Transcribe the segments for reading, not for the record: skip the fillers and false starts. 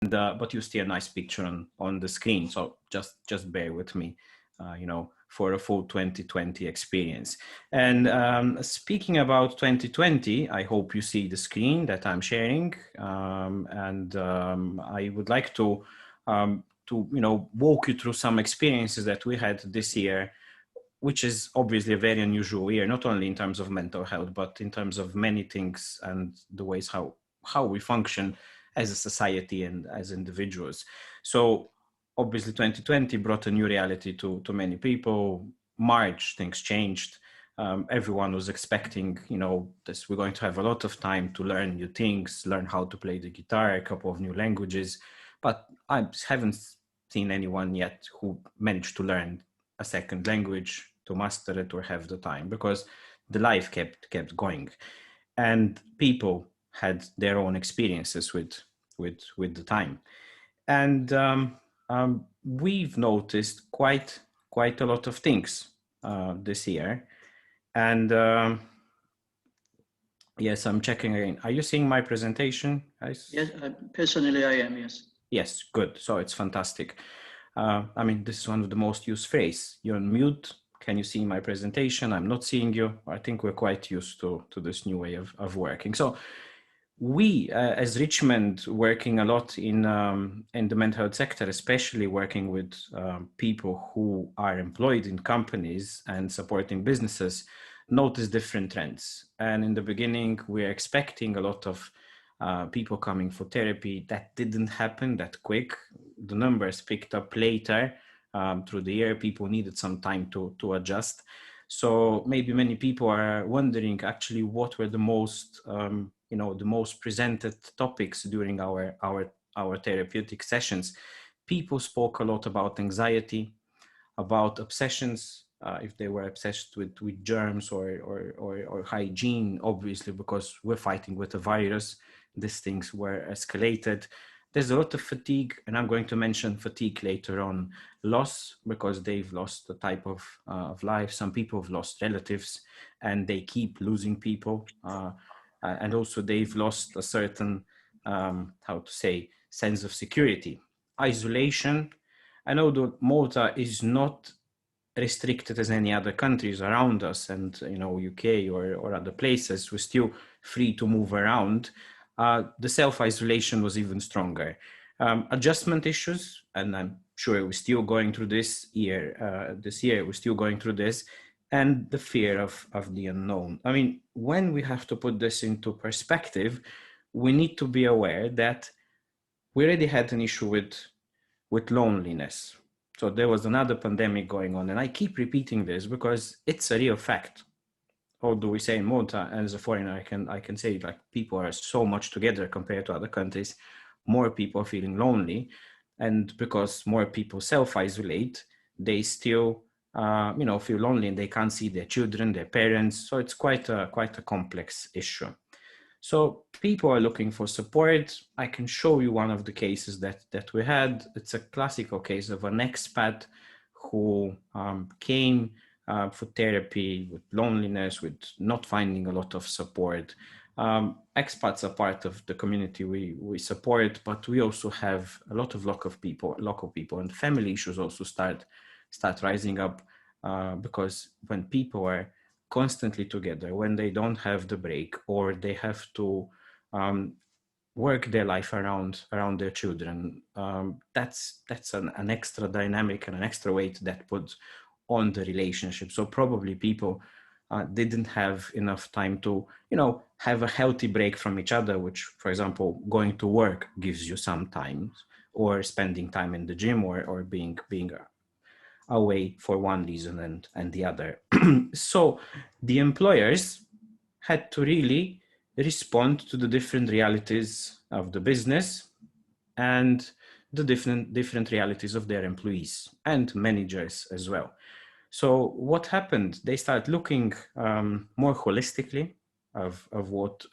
but you see a nice picture on the screen. So just bear with me, for a full 2020 experience. And speaking about 2020, I hope you see the screen that I'm sharing. I would like to walk you through some experiences that we had this year, which is obviously a very unusual year, not only in terms of mental health, but in terms of many things and the ways how we function as a society and as individuals. So obviously 2020 brought a new reality to many people. March, things changed. Everyone was expecting, this, we're going to have a lot of time to learn new things, learn how to play the guitar, a couple of new languages, but I haven't seen anyone yet who managed to learn a second language, to master it, or have the time, because the life kept going, and people had their own experiences with the time. And we've noticed quite a lot of things this year. And yes, I'm checking again. Are you seeing my presentation, guys? Yes, personally I am, yes. Yes, good. So it's fantastic. I mean, this is one of the most used phrases. You're on mute. Can you see my presentation? I'm not seeing you. I think we're quite used to this new way of working. So we, as Richmond, working a lot in the mental health sector, especially working with people who are employed in companies and supporting businesses, notice different trends. And in the beginning, we're expecting a lot of people coming for therapy. That didn't happen that quick. The numbers picked up later through the year. People needed some time to adjust. So maybe many people are wondering actually what were the most the most presented topics during our therapeutic sessions. People spoke a lot about anxiety, about obsessions, if they were obsessed with germs or hygiene, obviously, because we're fighting with a virus. These things were escalated. There's a lot of fatigue, and I'm going to mention fatigue later on. Loss, because they've lost the type of life. Some people have lost relatives, and they keep losing people. And also they've lost a certain, sense of security. Isolation. I know that Malta is not restricted as any other countries around us, and UK or other places. We're still free to move around. The self-isolation was even stronger. Adjustment issues, and I'm sure we're still going through this year. This year we're still going through this, and the fear of the unknown. I mean, when we have to put this into perspective, we need to be aware that we already had an issue with loneliness. So there was another pandemic going on, and I keep repeating this because it's a real fact. Although we say in Malta, and as a foreigner, I can say, like, people are so much together compared to other countries. More people are feeling lonely, and because more people self-isolate, they still feel lonely, and they can't see their children, their parents. So it's quite a complex issue. So people are looking for support. I can show you one of the cases that we had. It's a classical case of an expat who came for therapy with loneliness, with not finding a lot of support. Expats are part of the community we support, but we also have a lot of local people, and family issues also start rising up because when people are constantly together, when they don't have the break, or they have to work their life around their children, that's an extra dynamic and an extra weight that puts on the relationship. So probably people didn't have enough time to have a healthy break from each other, which, for example, going to work gives you some time, or spending time in the gym, or being away for one reason and the other. So the employers had to really respond to the different realities of the business and the different realities of their employees and managers as well. So what happened? They started looking more holistically of what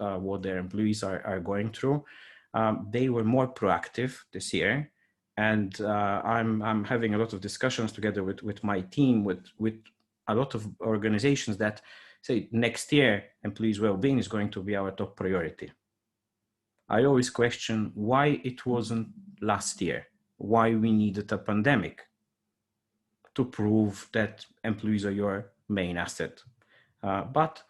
their employees are going through. They were more proactive this year. And I'm having a lot of discussions together with my team, with a lot of organizations that say next year employees' well-being is going to be our top priority. I always question why it wasn't last year, why we needed a pandemic to prove that employees are your main asset. But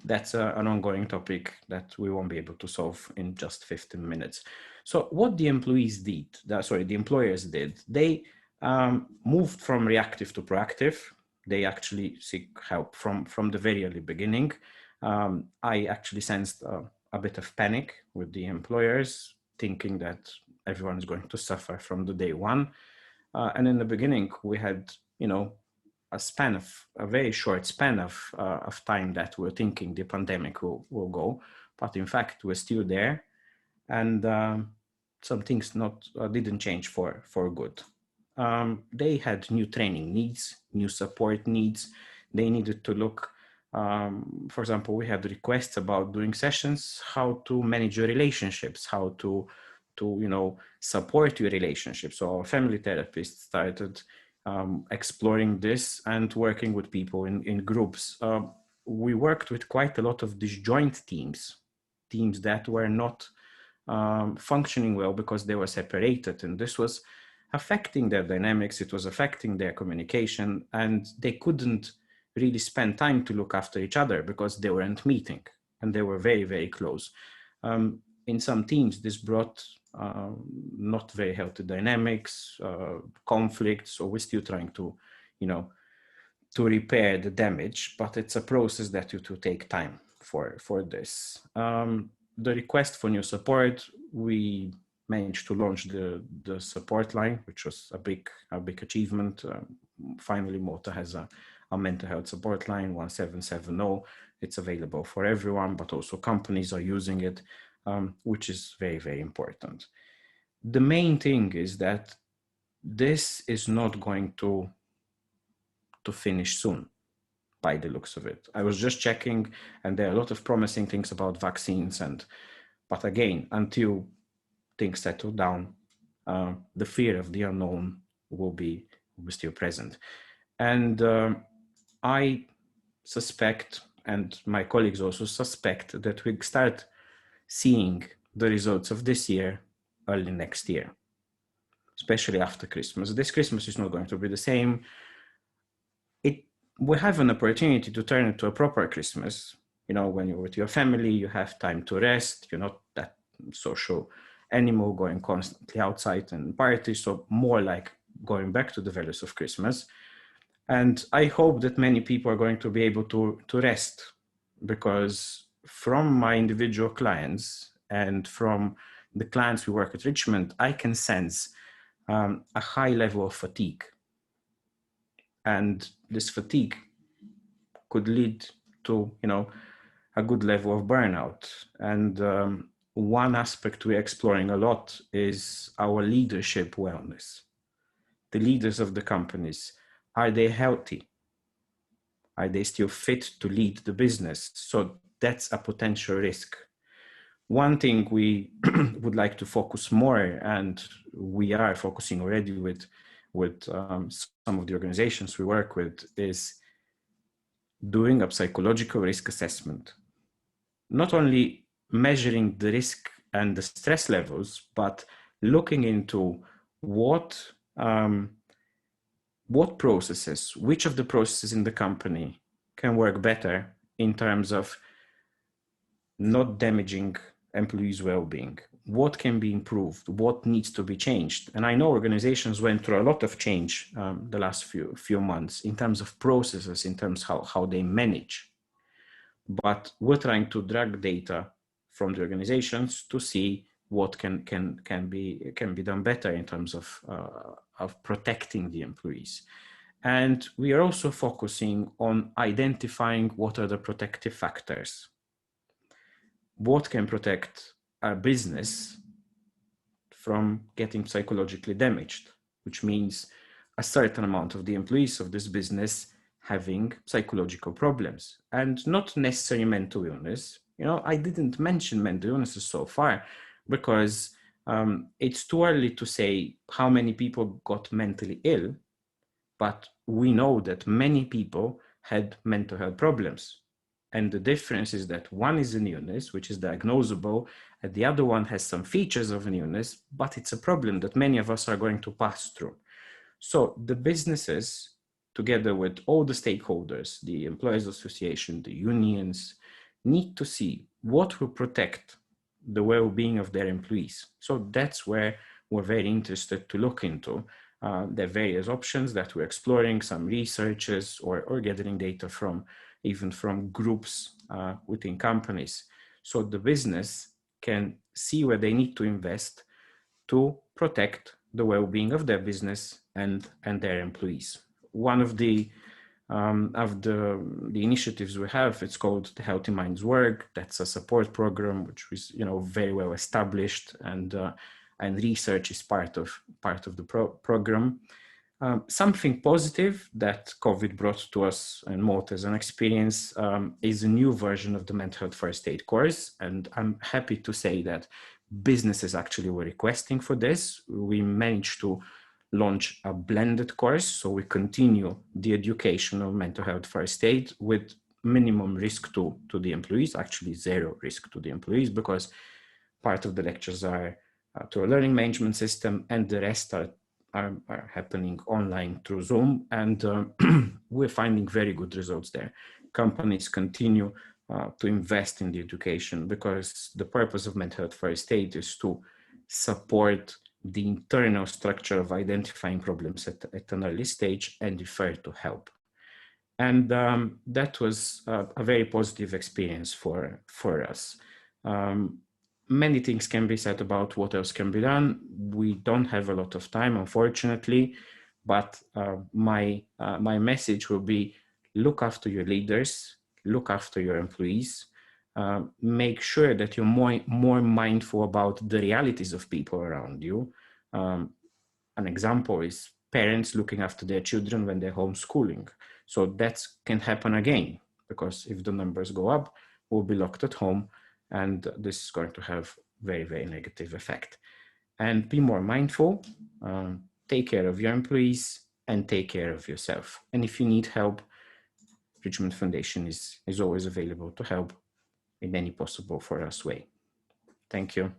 that's an ongoing topic that we won't be able to solve in just 15 minutes. So what the employers did, they moved from reactive to proactive. They actually seek help from the very early beginning. I actually sensed a bit of panic with the employers, thinking that everyone is going to suffer from the day one. And in the beginning, we had, a very short span of time that we're thinking the pandemic will go, but in fact we're still there, and some things didn't change for good. They had new training needs, new support needs. They needed to look, for example, we had requests about doing sessions, how to manage your relationships, how to support your relationships. So our family therapist started exploring this and working with people in groups. We worked with quite a lot of disjoint teams that were not functioning well because they were separated, and this was affecting their dynamics, it was affecting their communication, and they couldn't really spend time to look after each other because they weren't meeting, and they were very, very close. In some teams, this brought not very healthy dynamics, conflicts. So we're still trying to, to repair the damage, but it's a process that will take time for this. The request for new support, we managed to launch the support line, which was a big achievement. Finally, Malta has a mental health support line, 1770. It's available for everyone, but also companies are using it, which is very, very important. The main thing is that this is not going to finish soon, by the looks of it. I was just checking, and there are a lot of promising things about vaccines, but again, until things settle down, the fear of the unknown will be still present. And I suspect, and my colleagues also suspect, that we start seeing the results of this year early next year, especially after Christmas. This Christmas is not going to be the same. We have an opportunity to turn it to a proper Christmas. When you're with your family, you have time to rest. You're not that social animal going constantly outside and parties. So more like going back to the values of Christmas. And I hope that many people are going to be able to rest, because from my individual clients and from the clients we work at Richmond, I can sense a high level of fatigue. And this fatigue could lead to, a good level of burnout. And one aspect we're exploring a lot is our leadership wellness. The leaders of the companies, are they healthy? Are they still fit to lead the business? So that's a potential risk. One thing we would like to focus more, and we are focusing already with some of the organizations we work with, is doing a psychological risk assessment. Not only measuring the risk and the stress levels, but looking into what processes, which of the processes in the company can work better in terms of not damaging employees' well-being, what can be improved, what needs to be changed. And I know organizations went through a lot of change the last few months in terms of processes, in terms of how they manage. But we're trying to drag data from the organizations to see what can be done better in terms of protecting the employees. And we are also focusing on identifying what are the protective factors. What can protect our business from getting psychologically damaged, which means a certain amount of the employees of this business having psychological problems, and not necessarily mental illness. I didn't mention mental illnesses so far because it's too early to say how many people got mentally ill, but we know that many people had mental health problems. And the difference is that one is an illness, which is diagnosable, and the other one has some features of an illness, but it's a problem that many of us are going to pass through. So the businesses, together with all the stakeholders, the employees association, the unions, need to see what will protect the well-being of their employees. So that's where we're very interested to look into. There are various options that we're exploring, some researchers or gathering data from, even from groups within companies. So the business can see where they need to invest to protect the well-being of their business and their employees. One of the initiatives we have, it's called the Healthy Minds Work. That's a support program which is very well established, and research is part of the program. Something positive that COVID brought to us and Malta as an experience is a new version of the mental health first aid course, and I'm happy to say that businesses actually were requesting for this. We managed to launch a blended course, so we continue the education of mental health first aid with minimum risk to the employees, actually zero risk to the employees, because part of the lectures are to a learning management system and the rest are happening online through Zoom, and we're finding very good results there. Companies continue to invest in the education because the purpose of mental health first aid is to support the internal structure of identifying problems at an early stage and refer to help. And that was a very positive experience for us. Many things can be said about what else can be done. We don't have a lot of time, unfortunately, but my message will be: look after your leaders, look after your employees, make sure that you're more mindful about the realities of people around you. An example is parents looking after their children when they're homeschooling. So that can happen again, because if the numbers go up, we'll be locked at home, and this is going to have very, very negative effect. And be more mindful, take care of your employees, and take care of yourself. And if you need help, Richmond Foundation is always available to help in any possible for us way. Thank you.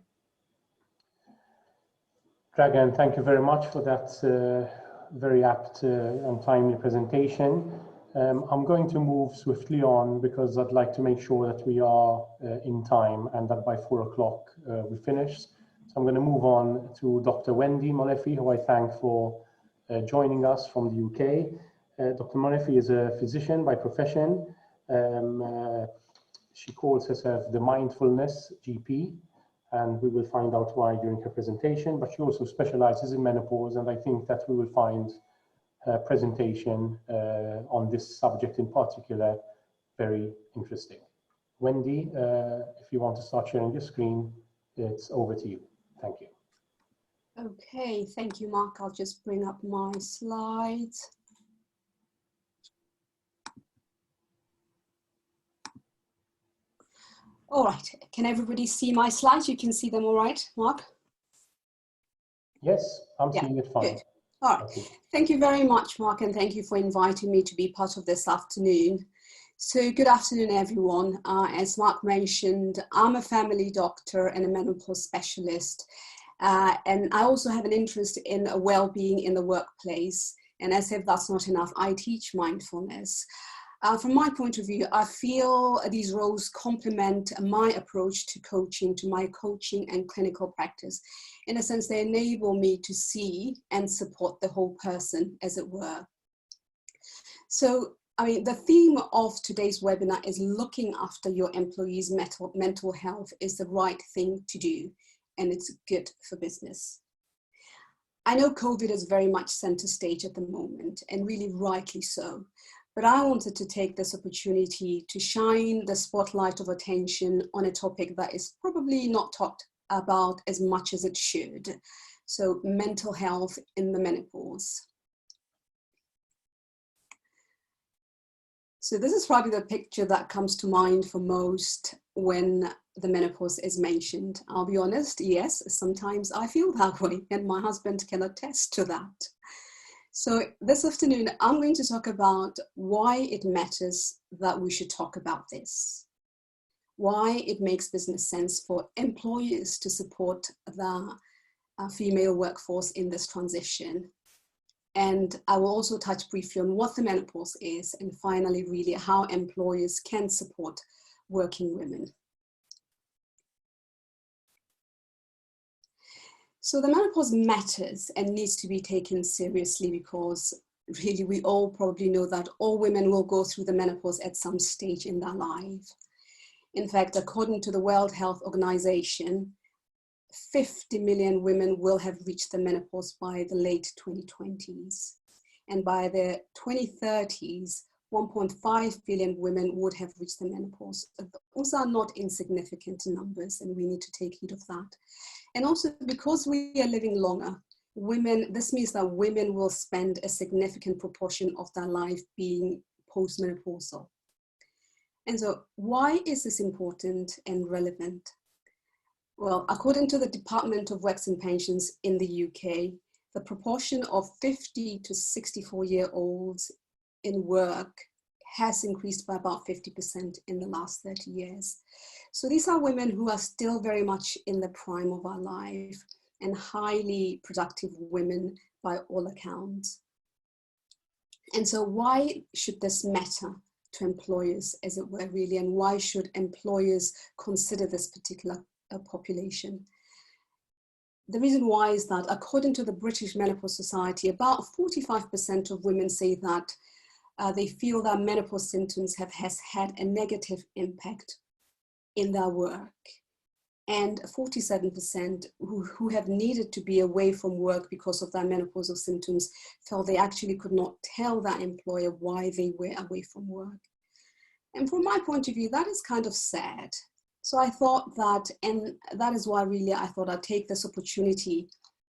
Dragan, thank you very much for that very apt and timely presentation. I'm going to move swiftly on because I'd like to make sure that we are in time and that by 4 o'clock we finish. So I'm going to move on to Dr. Wendy Molefi, who I thank for joining us from the UK. Dr. Molefi is a physician by profession. She calls herself the Mindfulness GP, and we will find out why during her presentation, but she also specializes in menopause, and I think that we will find her presentation on this subject in particular very interesting. Wendy, if you want to start sharing your screen, it's over to you. Thank you. Okay, thank you, Mark. I'll just bring up my slides. All right, can everybody see my slides? You can see them all right, Mark? Yes, I'm seeing it fine. Good. All right, thank you very much, Mark, and thank you for inviting me to be part of this afternoon. So good afternoon, everyone. As Mark mentioned, I'm a family doctor and a menopause specialist, and I also have an interest in well-being in the workplace. And as if that's not enough, I teach mindfulness. From my point of view, I feel these roles complement my approach to my coaching and clinical practice. In a sense, they enable me to see and support the whole person, as it were. So, I mean, the theme of today's webinar is looking after your employees' mental health is the right thing to do, and it's good for business. I know COVID is very much center stage at the moment, and really rightly so. But I wanted to take this opportunity to shine the spotlight of attention on a topic that is probably not talked about as much as it should. So mental health in the menopause. So this is probably the picture that comes to mind for most when the menopause is mentioned. I'll be honest, yes, sometimes I feel that way, and my husband can attest to that. So this afternoon, I'm going to talk about why it matters that we should talk about this, why it makes business sense for employers to support the female workforce in this transition. And I will also touch briefly on what the menopause is, and finally, really how employers can support working women. So the menopause matters and needs to be taken seriously, because really we all probably know that all women will go through the menopause at some stage in their life. In fact, according to the World Health Organization, 50 million women will have reached the menopause by the late 2020s. And by the 2030s, 1.5 billion women would have reached the menopause. Those are not insignificant numbers, and we need to take heed of that. And also, because we are living longer, this means that women will spend a significant proportion of their life being postmenopausal. And so why is this important and relevant? Well, according to the Department of Works and Pensions in the UK, the proportion of 50 to 64-year-olds in work has increased by about 50% in the last 30 years. So these are women who are still very much in the prime of our life and highly productive women by all accounts. And so why should this matter to employers, as it were, really, and why should employers consider this particular population? The reason why is that according to the British Menopause Society, about 45% of women say that they feel that menopause symptoms has had a negative impact in their work. And 47% who have needed to be away from work because of their menopausal symptoms felt they actually could not tell their employer why they were away from work. And from my point of view, that is kind of sad. So I thought that, and that is why really I thought I'd take this opportunity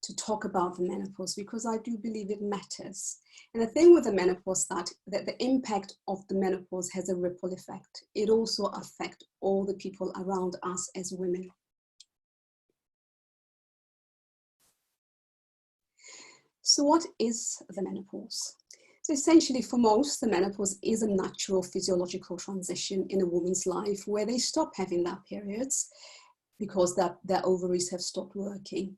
to talk about the menopause, because I do believe it matters. And the thing with the menopause that the impact of the menopause has a ripple effect. It also affects all the people around us as women. So what is the menopause? So essentially for most, the menopause is a natural physiological transition in a woman's life where they stop having their periods because their ovaries have stopped working.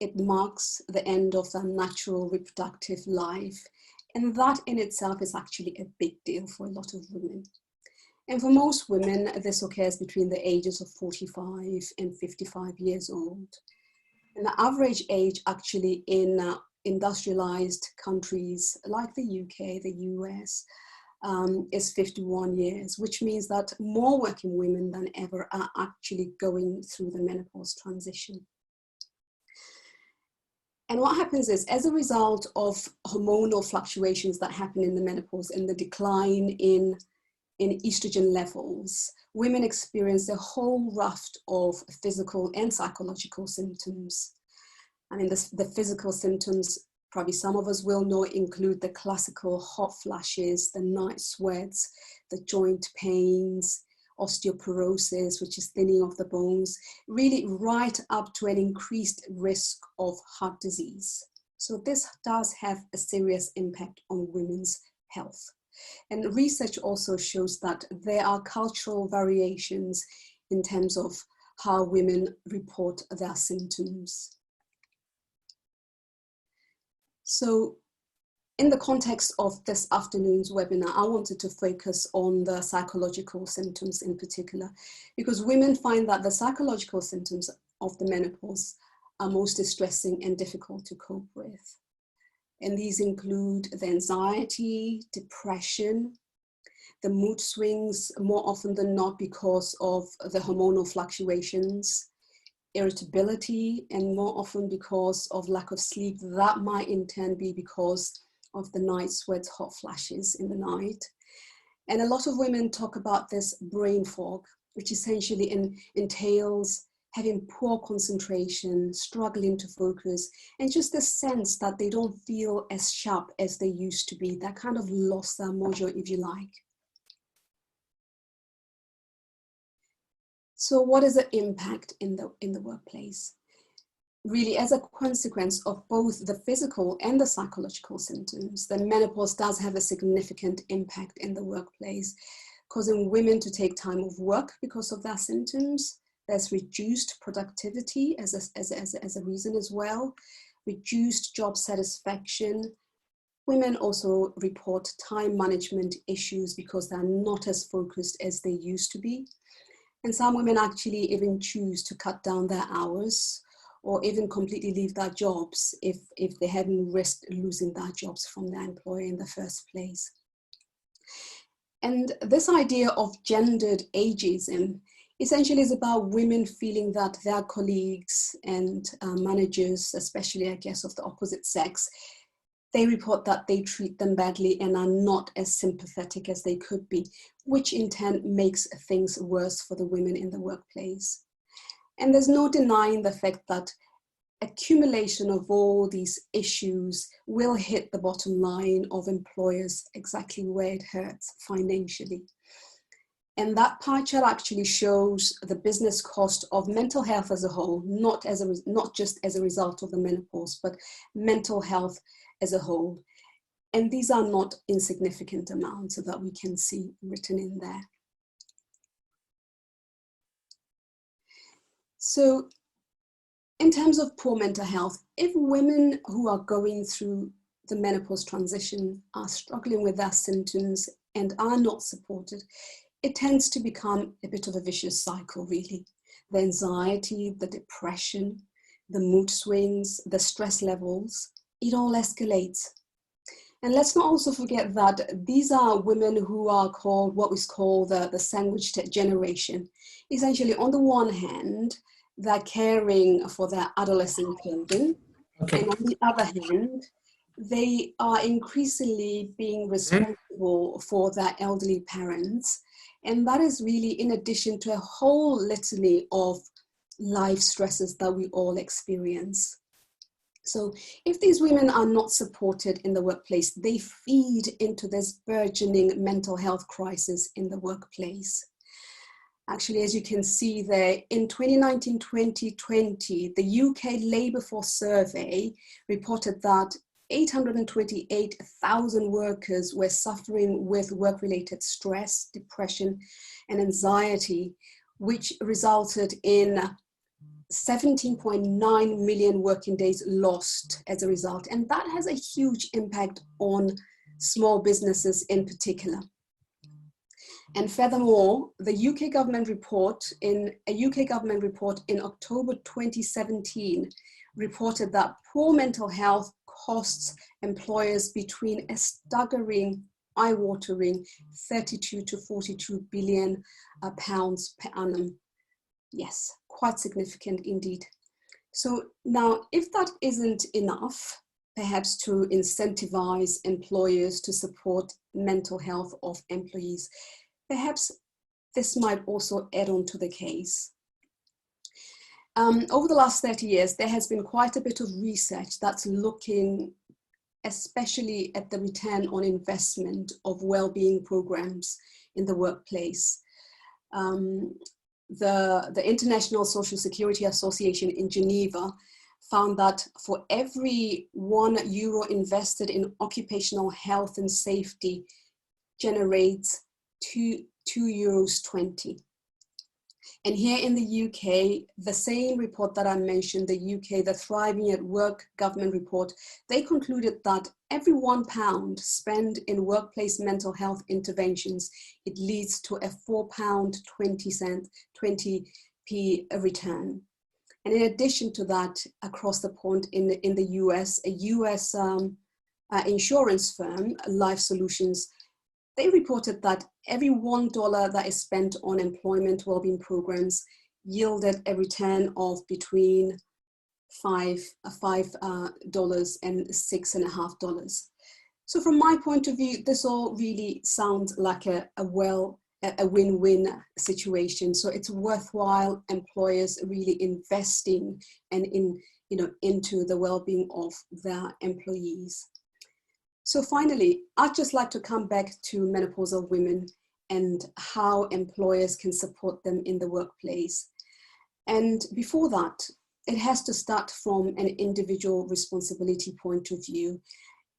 It marks the end of their natural reproductive life. And that in itself is actually a big deal for a lot of women. And for most women, this occurs between the ages of 45 and 55 years old. And the average age actually in industrialized countries like the UK, the US, is 51 years, which means that more working women than ever are actually going through the menopause transition. And what happens is, as a result of hormonal fluctuations that happen in the menopause and the decline in estrogen levels, women experience a whole raft of physical and psychological symptoms. I mean, the physical symptoms, probably some of us will know, include the classical hot flashes, the night sweats, the joint pains, osteoporosis, which is thinning of the bones, really right up to an increased risk of heart disease. So this does have a serious impact on women's health. And research also shows that there are cultural variations in terms of how women report their symptoms. So in the context of this afternoon's webinar, I wanted to focus on the psychological symptoms in particular, because women find that the psychological symptoms of the menopause are most distressing and difficult to cope with. And these include the anxiety, depression, the mood swings, more often than not because of the hormonal fluctuations, irritability, and more often because of lack of sleep. That might in turn be because of the night sweats, hot flashes in the night. And a lot of women talk about this brain fog, which essentially entails having poor concentration, struggling to focus, and just the sense that they don't feel as sharp as they used to be. That kind of lost their mojo, if you like. So what is the impact in the workplace? really as a consequence of both the physical and the psychological symptoms, then menopause does have a significant impact in the workplace, causing women to take time off work because of their symptoms. There's reduced productivity as a reason as well, reduced job satisfaction. Women also report time management issues because they're not as focused as they used to be. And some women actually even choose to cut down their hours or even completely leave their jobs if they hadn't risked losing their jobs from their employer in the first place. And this idea of gendered ageism essentially is about women feeling that their colleagues and managers, especially I guess of the opposite sex, they report that they treat them badly and are not as sympathetic as they could be, which in turn makes things worse for the women in the workplace. And there's no denying the fact that accumulation of all these issues will hit the bottom line of employers exactly where it hurts financially. And that pie chart actually shows the business cost of mental health as a whole, not just as a result of the menopause, but mental health as a whole. And these are not insignificant amounts that we can see written in there. So in terms of poor mental health, if women who are going through the menopause transition are struggling with their symptoms and are not supported, it tends to become a bit of a vicious cycle, really. The anxiety, the depression, the mood swings, the stress levels, it all escalates. And let's not also forget that these are women who are called what we call the sandwiched generation. Essentially, on the one hand, they're caring for their adolescent children. Okay. And on the other hand, they are increasingly being responsible for their elderly parents. And that is really in addition to a whole litany of life stresses that we all experience. So if these women are not supported in the workplace, they feed into this burgeoning mental health crisis in the workplace. Actually, as you can see there, in 2019-2020, the UK Labour Force Survey reported that 828,000 workers were suffering with work-related stress, depression, and anxiety, which resulted in 17.9 million working days lost as a result. And that has a huge impact on small businesses in particular. And furthermore, the UK government report in October 2017 reported that poor mental health costs employers between a staggering, eye-watering 32 to 42 billion pounds per annum. Yes, quite significant indeed. So now, if that isn't enough, perhaps to incentivize employers to support mental health of employees, perhaps this might also add on to the case. Over the last 30 years, there has been quite a bit of research that's looking especially at the return on investment of well-being programs in the workplace. The International Social Security Association in Geneva found that for every €1 invested in occupational health and safety generates €2.20. And here in the UK, the same report that I mentioned, the UK, the Thriving at Work government report, they concluded that every £1 spent in workplace mental health interventions, it leads to a £4.20 return. And in addition to that, across the pond in the US, a US insurance firm, Life Solutions, they reported that every $1 that is spent on employment wellbeing programs yielded a return of between $5 and $6.50. So from my point of view, this all really sounds like a win-win situation. So it's worthwhile employers really investing into the well-being of their employees. So finally, I'd just like to come back to menopausal women and how employers can support them in the workplace. And before that, it has to start from an individual responsibility point of view.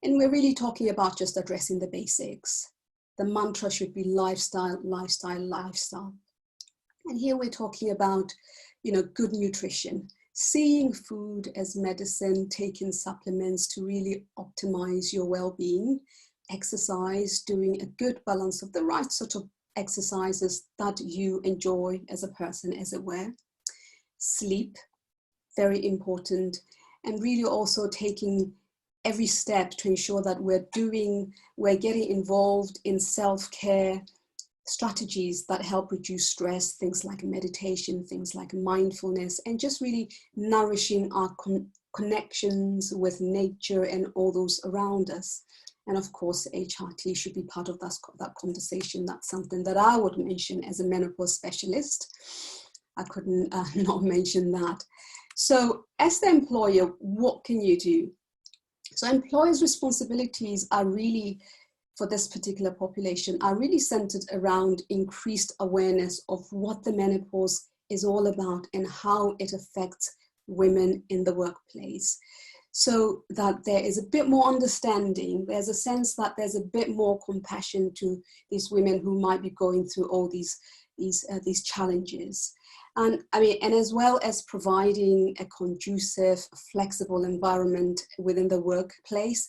And we're really talking about just addressing the basics. The mantra should be lifestyle, lifestyle, lifestyle. And here we're talking about, good nutrition, seeing food as medicine, taking supplements to really optimize your well-being, exercise, doing a good balance of the right sort of exercises that you enjoy as a person, as it were. Sleep, very important, and really also taking every step to ensure that we're getting involved in self-care strategies that help reduce stress, things like meditation, things like mindfulness, and just really nourishing our connections with nature and all those around us. And of course, HRT should be part of that conversation. That's something that I would mention as a menopause specialist. I couldn't not mention that. So as the employer, what can you do? So employers' responsibilities are really, for this particular population, are really centered around increased awareness of what the menopause is all about and how it affects women in the workplace. So that there is a bit more understanding, there's a sense that there's a bit more compassion to these women who might be going through all these challenges. And as well as providing a conducive, flexible environment within the workplace,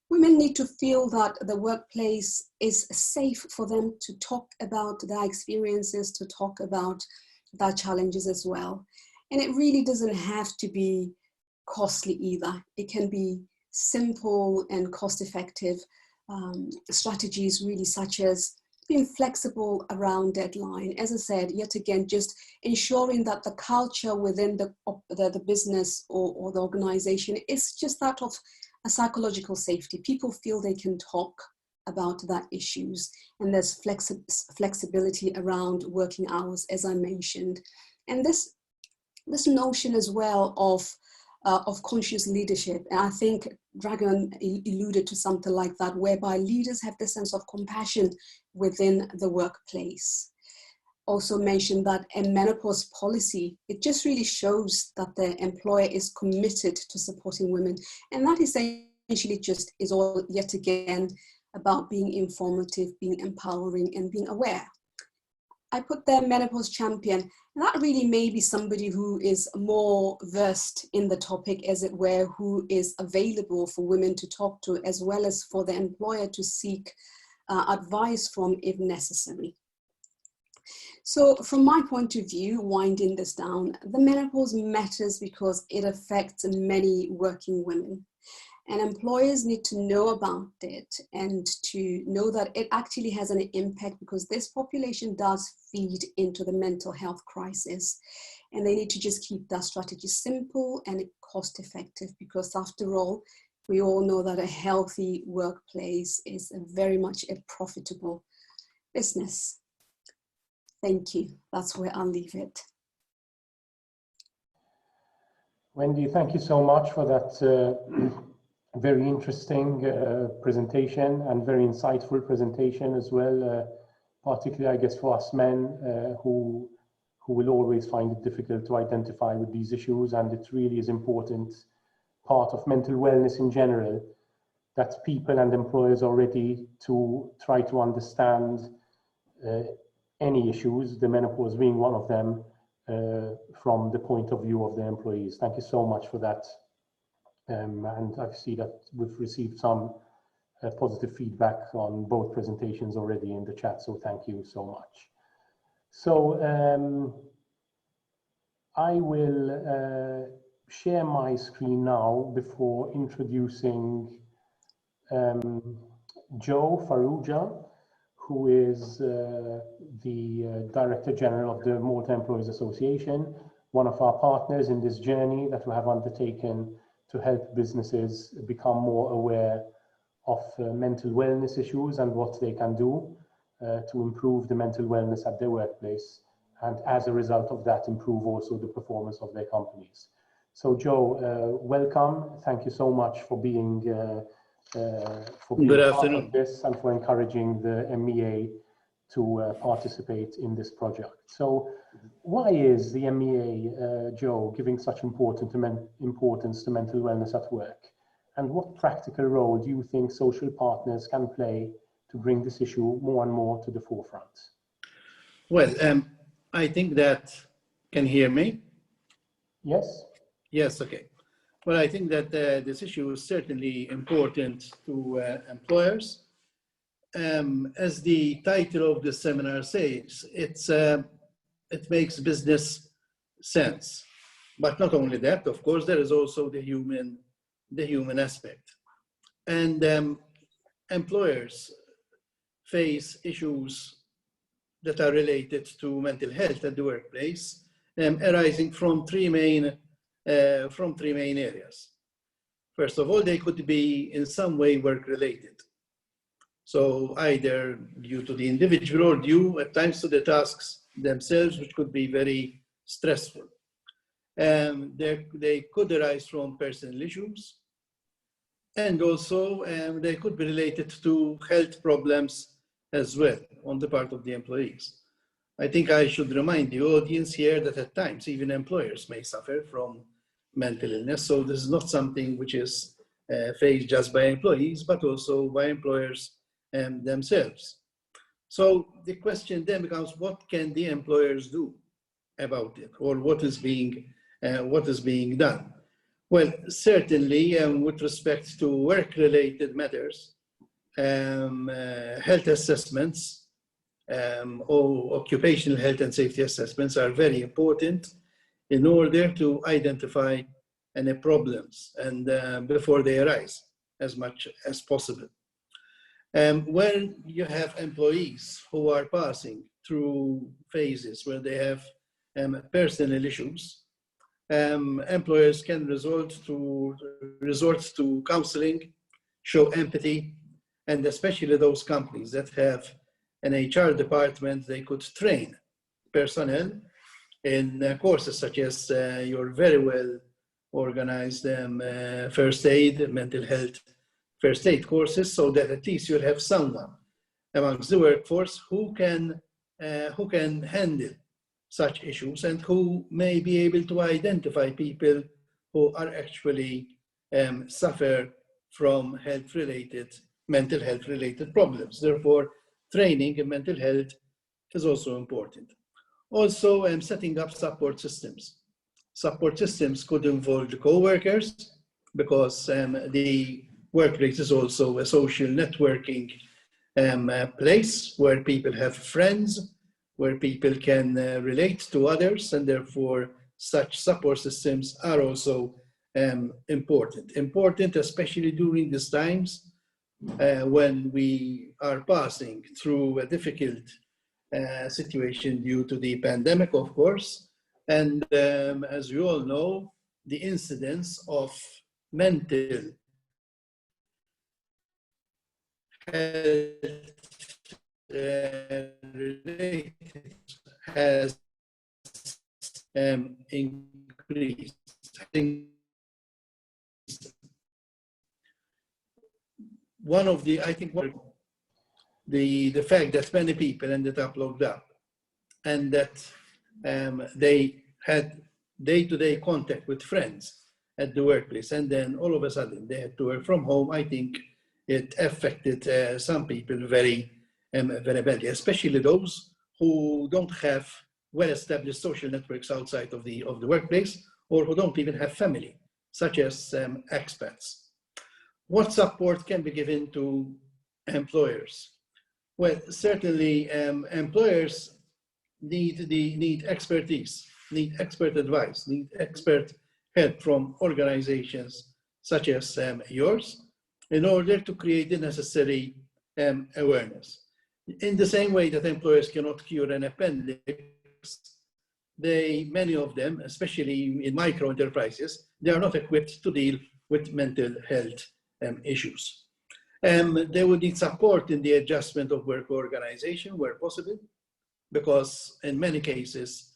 women need to feel that the workplace is safe for them to talk about their experiences, to talk about their challenges as well. And it really doesn't have to be costly either. It can be simple and cost-effective strategies, really, such as being flexible around deadline. As I said, yet again, just ensuring that the culture within the business or the organization is just that of a psychological safety. People feel they can talk about their issues, and there's flexibility around working hours, as I mentioned. And this notion as well of conscious leadership. And I think Dragan alluded to something like that, whereby leaders have the sense of compassion within the workplace. Also mentioned that a menopause policy, it just really shows that the employer is committed to supporting women. And that essentially just is all, yet again, about being informative, being empowering, and being aware. I put there menopause champion, and that really may be somebody who is more versed in the topic, as it were, who is available for women to talk to, as well as for the employer to seek advice from if necessary. So from my point of view, winding this down, the menopause matters because it affects many working women. And employers need to know about it and to know that it actually has an impact, because this population does feed into the mental health crisis. And they need to just keep that strategy simple and cost effective, because after all, we all know that a healthy workplace is very much a profitable business. Thank you. That's where I'll leave it. Wendy, thank you so much for that very interesting presentation, and very insightful presentation as well, particularly, I guess, for us men who will always find it difficult to identify with these issues. And it really is important part of mental wellness in general, that people and employers are ready to try to understand any issues, the menopause being one of them, from the point of view of the employees. Thank you so much for that. And I see that we've received some positive feedback on both presentations already in the chat, so thank you so much. So I will share my screen now before introducing Joe Farrugia, who is the Director General of the Malta Employees Association, one of our partners in this journey that we have undertaken to help businesses become more aware of mental wellness issues and what they can do to improve the mental wellness at their workplace, and as a result of that, improve also the performance of their companies. So Joe, welcome. Thank you so much for being Good afternoon. part of this and for encouraging the MEA to participate in this project. So why is the MEA, Joe, giving such importance to mental wellness at work? And what practical role do you think social partners can play to bring this issue more and more to the forefront? Well, I think that, can you hear me? Yes. Yes, okay. Well, I think that this issue is certainly important to employers. As the title of the seminar says, it makes business sense. But not only that, of course, there is also the human aspect. And employers face issues that are related to mental health at the workplace, arising from three main areas. First of all, they could be in some way work-related. So either due to the individual or due at times to the tasks themselves, which could be very stressful. They could arise from personal issues, and also they could be related to health problems as well on the part of the employees. I think I should remind the audience here that at times even employers may suffer from mental illness. So this is not something which is faced just by employees, but also by employers themselves. So the question then becomes, what can the employers do about it, or what is being done? Well, certainly with respect to work-related matters, health assessments or occupational health and safety assessments are very important in order to identify any problems and before they arise as much as possible. When you have employees who are passing through phases where they have personal issues, employers can resort to counseling, show empathy, and especially those companies that have an HR department, they could train personnel in courses such as your very well organized first aid, mental health first aid courses, so that at least you'll have someone amongst the workforce who can handle such issues and who may be able to identify people who are actually suffer from mental health related problems. Therefore, training in mental health is also important. Also, setting up support systems. Support systems could involve the co-workers, because the workplace is also a social networking place where people have friends, where people can relate to others, and therefore such support systems are also important. Important, especially during these times when we are passing through a difficult situation due to the pandemic, of course. And as you all know, the incidence of mental health related has increased. One of the, I think, the fact that many people ended up locked up and that they had day-to-day contact with friends at the workplace, and then all of a sudden they had to work from home, I think it affected some people very badly, especially those who don't have well-established social networks outside of the workplace, or who don't even have family, such as expats. What support can be given to employers? Well, certainly employers need expertise, need expert advice, need expert help from organizations such as yours in order to create the necessary awareness. In the same way that employers cannot cure an appendix, many of them, especially in micro enterprises, they are not equipped to deal with mental health issues. They would need support in the adjustment of work organization where possible, because in many cases,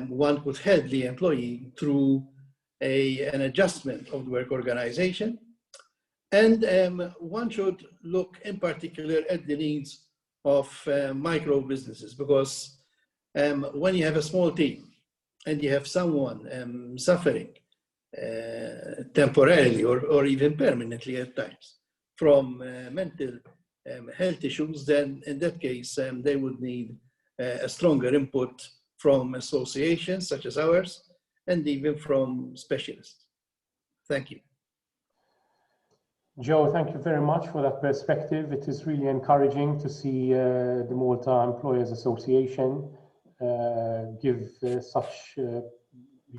one could help the employee through an adjustment of the work organization. And one should look in particular at the needs of micro businesses, because when you have a small team and you have someone suffering temporarily or even permanently at times from mental health issues, then in that case, they would need a stronger input from associations such as ours and even from specialists. Thank you. Joe, thank you very much for that perspective. It is really encouraging to see the Malta Employers Association give such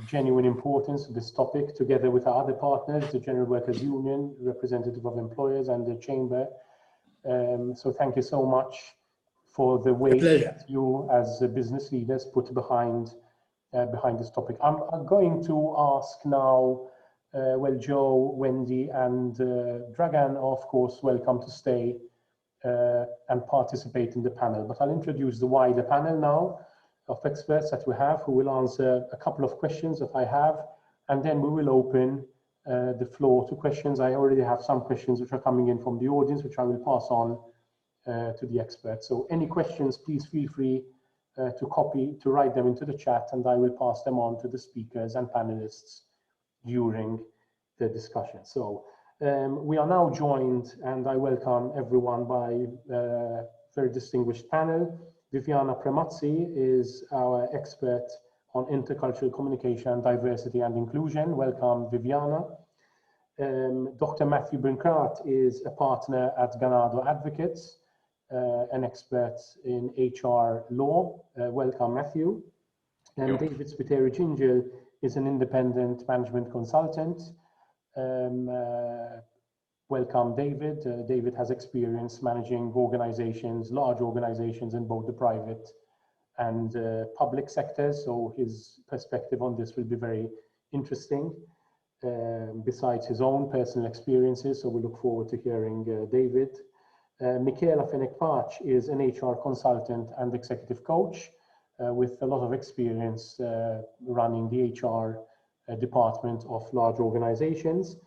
genuine importance to this topic, together with our other partners, the General Workers Union, representative of employers, and the Chamber. So thank you so much for the way that you as business leaders put behind this topic. I'm going to ask now, well, Joe, Wendy, and Dragan, of course, welcome to stay and participate in the panel. But I'll introduce the wider panel now of experts that we have, who will answer a couple of questions that I have, and then we will open the floor to questions. I already have some questions which are coming in from the audience, which I will pass on to the experts. So any questions, please feel free to write them into the chat, and I will pass them on to the speakers and panelists during the discussion. So we are now joined, and I welcome everyone, by a very distinguished panel. Viviana Premazzi is our expert on intercultural communication, diversity and inclusion. Welcome, Viviana. Dr. Matthew Brinkart is a partner at Ganado Advocates, an expert in HR law. Welcome, Matthew. And David Spiteri-Gingell is an independent management consultant. Welcome, David. David has experience managing organizations, large organizations in both the private and public sectors, so his perspective on this will be very interesting, besides his own personal experiences, so we look forward to hearing David. Michaela Fenech-Pach is an HR consultant and executive coach with a lot of experience running the HR department of large organizations.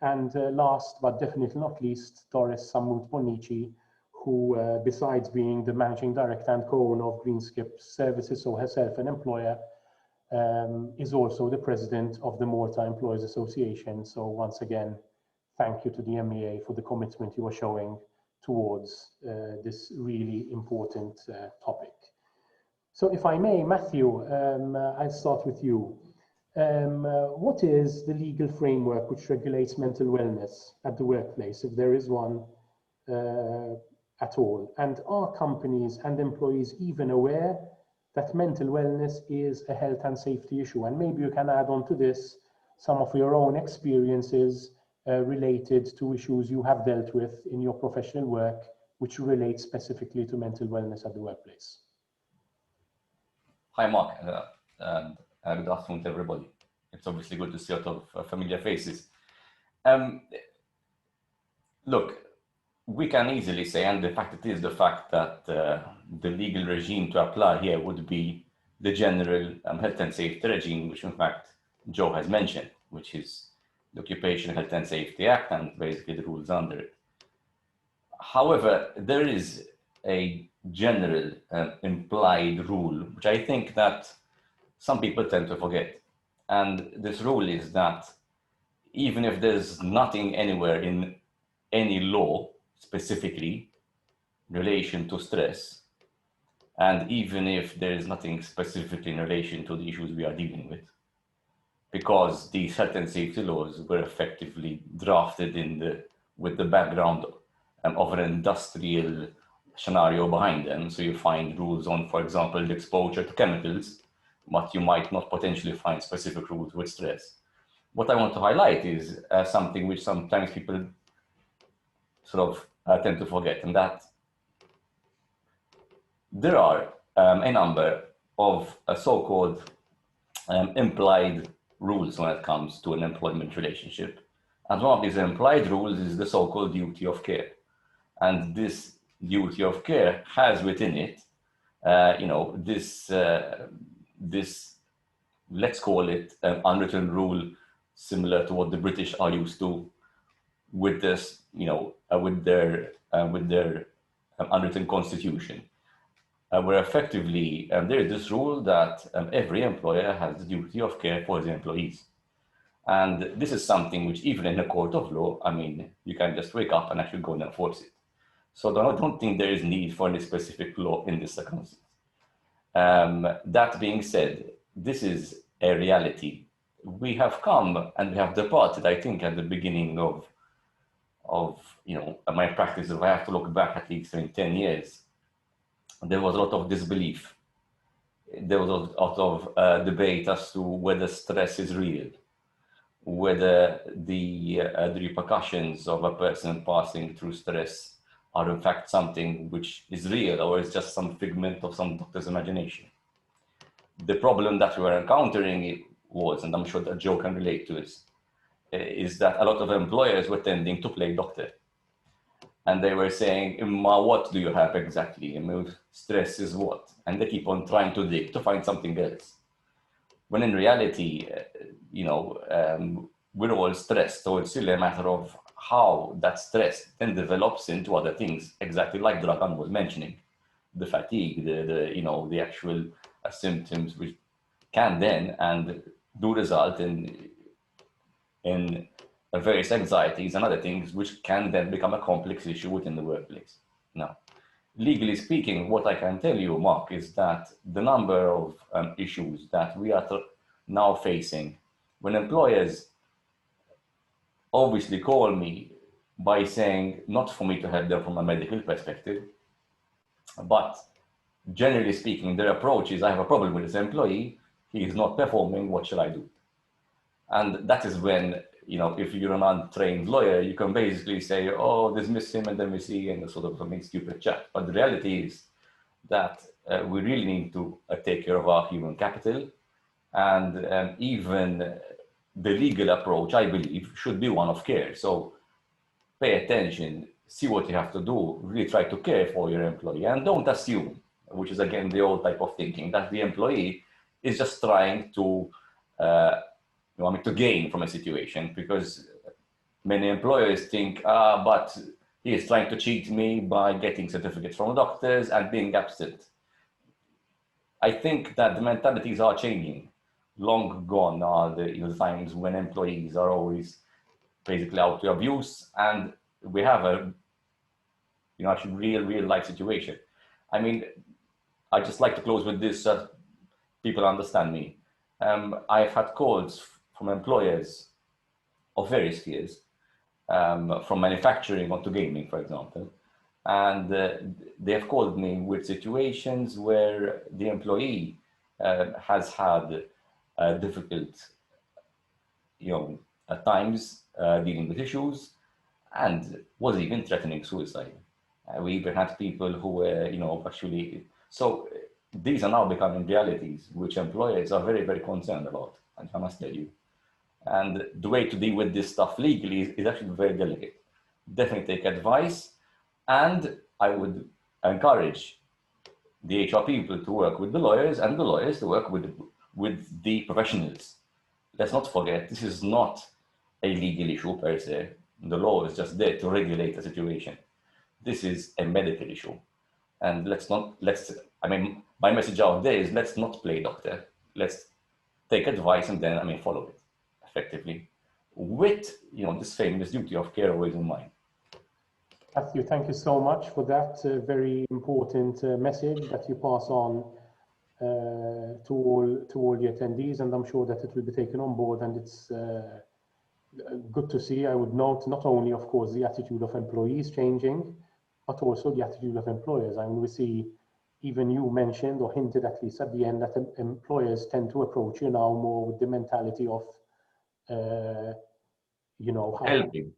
And last but definitely not least, Doris Samut-Bonici, who besides being the managing director and co-owner of Greenskip Services, so herself an employer, is also the president of the Malta Employers Association. So once again, thank you to the MEA for the commitment you are showing towards this really important topic. So if I may, Matthew, I'll start with you. What is the legal framework which regulates mental wellness at the workplace, if there is one at all? And are companies and employees even aware that mental wellness is a health and safety issue? And maybe you can add on to this some of your own experiences related to issues you have dealt with in your professional work, which relate specifically to mental wellness at the workplace. Hi, Mark. Good afternoon to everybody. It's obviously good to see a lot of familiar faces. Look, we can easily say, and the fact it is the fact that the legal regime to apply here would be the general health and safety regime, which in fact Joe has mentioned, which is the Occupational Health and Safety Act and basically the rules under it. However, there is a general implied rule, which I think that some people tend to forget. And this rule is that even if there's nothing anywhere in any law specifically in relation to stress, and even if there is nothing specifically in relation to the issues we are dealing with, because these health and safety laws were effectively drafted with the background of an industrial scenario behind them. So you find rules on, for example, the exposure to chemicals, but you might not potentially find specific rules with stress. What I want to highlight is something which sometimes people sort of tend to forget, and that there are a number of so-called implied rules when it comes to an employment relationship. And one of these implied rules is the so-called duty of care. And this duty of care has within it, this, let's call it an unwritten rule, similar to what the British are used to with this, with their unwritten constitution, where effectively there is this rule that every employer has the duty of care for his employees. And this is something which, even in a court of law, I mean, you can just wake up and actually go and enforce it. So I don't think there is need for any specific law in this circumstance. That being said, this is a reality. We have come and we have departed, I think, at the beginning of my practice. If I have to look back at least in 10 years, there was a lot of disbelief. There was a lot of debate as to whether stress is real, whether the repercussions of a person passing through stress are in fact something which is real or is just some figment of some doctor's imagination. The problem that we were encountering was, and I'm sure that Joe can relate to this, is that a lot of employers were tending to play doctor. And they were saying, what do you have exactly? I mean, stress is what? And they keep on trying to dig to find something else. When in reality, we're all stressed. So it's still a matter of how that stress then develops into other things, exactly like Dragan was mentioning. The fatigue, the actual symptoms which can then and do result in various anxieties and other things which can then become a complex issue within the workplace. Now, legally speaking, what I can tell you, Mark, is that the number of issues that we are now facing when employers obviously call me by saying, not for me to help them from a medical perspective, but generally speaking, their approach is, I have a problem with this employee, he is not performing, what shall I do? And that is when, if you're an untrained lawyer, you can basically say, oh, dismiss him and then we see, and sort of something stupid chat. But the reality is that we really need to take care of our human capital. And even the legal approach, I believe, should be one of care. So pay attention, see what you have to do, really try to care for your employee, and don't assume, which is again the old type of thinking, that the employee is just trying to to gain from a situation, because many employers think, but he is trying to cheat me by getting certificates from doctors and being absent. I think that the mentalities are changing. Long gone are the times when employees are always basically out to abuse, and we have a actually real life situation. I mean, I just like to close with this so people understand me. I've had calls from employers of various spheres, from manufacturing onto gaming, for example, and they have called me with situations where the employee has had difficult, at times dealing with issues, and was even threatening suicide. We even had people who were, actually. So these are now becoming realities which employers are very, very concerned about, and I must tell you. And the way to deal with this stuff legally is actually very delicate. Definitely take advice, and I would encourage the HR people to work with the lawyers, and the lawyers to work with the professionals. Let's not forget, this is not a legal issue per se. The law is just there to regulate the situation. This is a medical issue. And my message out there is, let's not play doctor. Let's take advice and then, follow it effectively with, this famous duty of care always in mind. Matthew, thank you so much for that very important message that you pass on to all the attendees, and I'm sure that it will be taken on board, and it's good to see. I would note not only, of course, the attitude of employees changing, but also the attitude of employers. I mean, we see, even you mentioned or hinted at least at the end, that employers tend to approach you now more with the mentality of, Helping.